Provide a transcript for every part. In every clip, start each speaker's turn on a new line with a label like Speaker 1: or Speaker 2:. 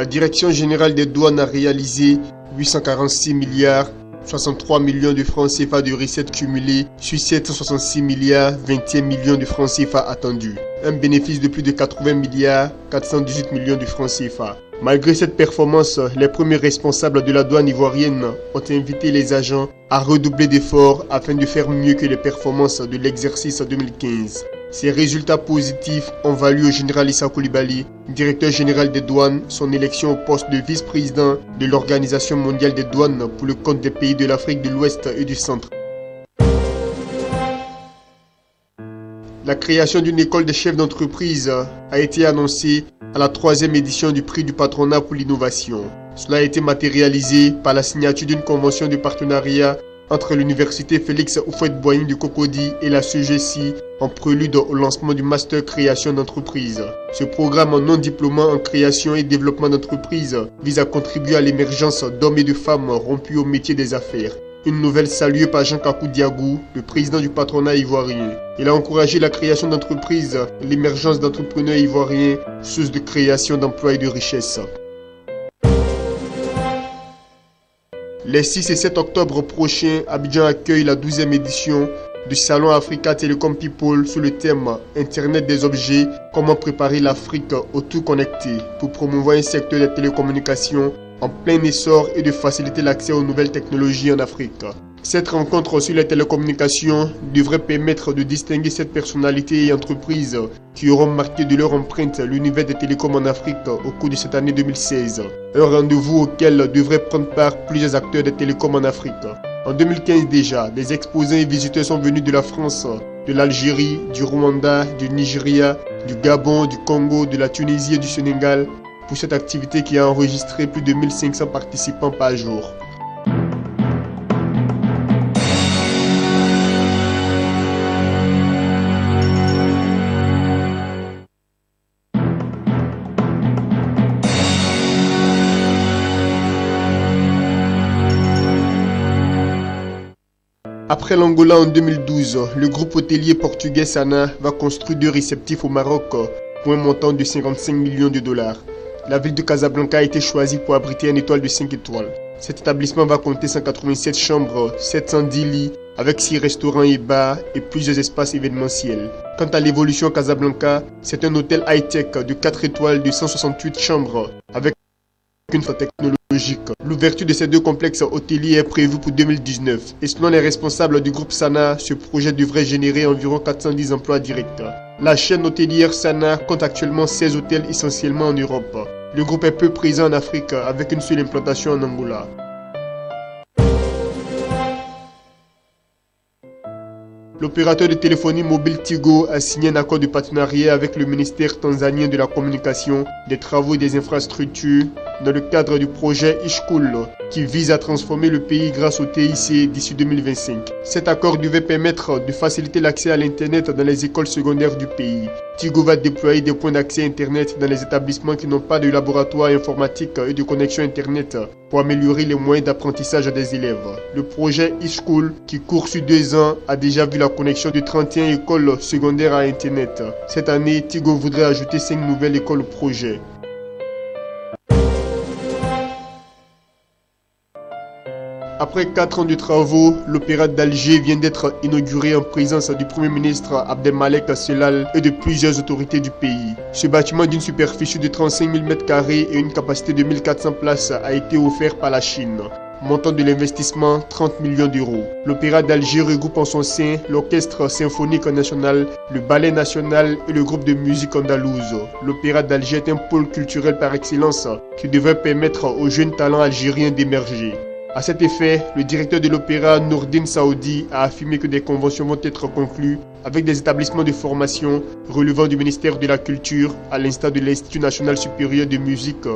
Speaker 1: La Direction générale des douanes a réalisé 846 milliards 63 millions de francs CFA de recettes cumulées sur 766 milliards 21 millions de francs CFA attendus. Un bénéfice de plus de 80 milliards 418 millions de francs CFA. Malgré cette performance, les premiers responsables de la douane ivoirienne ont invité les agents à redoubler d'efforts afin de faire mieux que les performances de l'exercice 2015. Ces résultats positifs ont valu au général Issa Coulibaly, directeur général des douanes, son élection au poste de vice-président de l'Organisation mondiale des douanes pour le compte des pays de l'Afrique de l'Ouest et du Centre. La création d'une école des chefs d'entreprise a été annoncée à la 3e édition du prix du patronat pour l'innovation. Cela a été matérialisé par la signature d'une convention de partenariat entre l'université Félix Houphouët-Boigny du Cocody et la SOGECI en prélude au lancement du master création d'entreprise. Ce programme non diplômant en création et développement d'entreprise vise à contribuer à l'émergence d'hommes et de femmes rompus au métier des affaires. Une nouvelle saluée par Jean Kakou Diagou, le président du patronat ivoirien. Il a encouragé la création d'entreprises et l'émergence d'entrepreneurs ivoiriens, source de création d'emplois et de richesses. Les 6 et 7 octobre prochains, Abidjan accueille la 12e édition du Salon Africa Telecom People sous le thème Internet des objets, comment préparer l'Afrique au tout connecté pour promouvoir un secteur des télécommunications en plein essor et de faciliter l'accès aux nouvelles technologies en Afrique. Cette rencontre sur les télécommunications devrait permettre de distinguer cette personnalité et entreprises qui auront marqué de leur empreinte l'univers des télécoms en Afrique au cours de cette année 2016. Un rendez-vous auquel devraient prendre part plusieurs acteurs des télécoms en Afrique. En 2015 déjà, des exposants et visiteurs sont venus de la France, de l'Algérie, du Rwanda, du Nigeria, du Gabon, du Congo, de la Tunisie et du Sénégal pour cette activité qui a enregistré plus de 1500 participants par jour. Après l'Angola en 2012, le groupe hôtelier portugais Sana va construire 2 réceptifs au Maroc pour un montant de 55 millions de dollars. La ville de Casablanca a été choisie pour abriter une étoile de 5 étoiles. Cet établissement va compter 187 chambres, 710 lits, avec 6 restaurants et bars et plusieurs espaces événementiels. Quant à l'évolution Casablanca, c'est un hôtel high-tech de 4 étoiles de 168 chambres, avec une technologique. L'ouverture de ces 2 complexes hôteliers est prévue pour 2019 et selon les responsables du groupe Sana, ce projet devrait générer environ 410 emplois directs. La chaîne hôtelière Sana compte actuellement 16 hôtels essentiellement en Europe. Le groupe est peu présent en Afrique avec une seule implantation en Angola. L'opérateur de téléphonie mobile Tigo a signé un accord de partenariat avec le ministère tanzanien de la Communication, des Travaux et des Infrastructures dans le cadre du projet Ishcool qui vise à transformer le pays grâce au TIC d'ici 2025. Cet accord devait permettre de faciliter l'accès à l'Internet dans les écoles secondaires du pays. Tigo va déployer des points d'accès Internet dans les établissements qui n'ont pas de laboratoire informatique et de connexion Internet pour améliorer les moyens d'apprentissage des élèves. Le projet Ishcool, qui court sur 2 ans, a déjà vu la connexion de 31 écoles secondaires à Internet. Cette année, Tigo voudrait ajouter 5 nouvelles écoles au projet. Après 4 ans de travaux, l'opéra d'Alger vient d'être inauguré en présence du Premier ministre Abdelmalek Sellal et de plusieurs autorités du pays. Ce bâtiment d'une superficie de 35 000 m² et une capacité de 1400 places a été offert par la Chine. Montant de l'investissement 30 millions d'euros. L'opéra d'Alger regroupe en son sein l'orchestre symphonique national, le ballet national et le groupe de musique andalouse. L'opéra d'Alger est un pôle culturel par excellence qui devrait permettre aux jeunes talents algériens d'émerger. À cet effet, le directeur de l'opéra Nourdine Saoudi a affirmé que des conventions vont être conclues avec des établissements de formation relevant du ministère de la Culture, à l'instar de l'Institut national supérieur de musique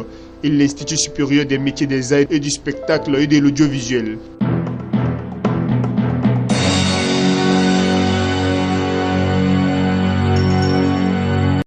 Speaker 1: et l'Institut supérieur des métiers des arts et du spectacle et de l'audiovisuel.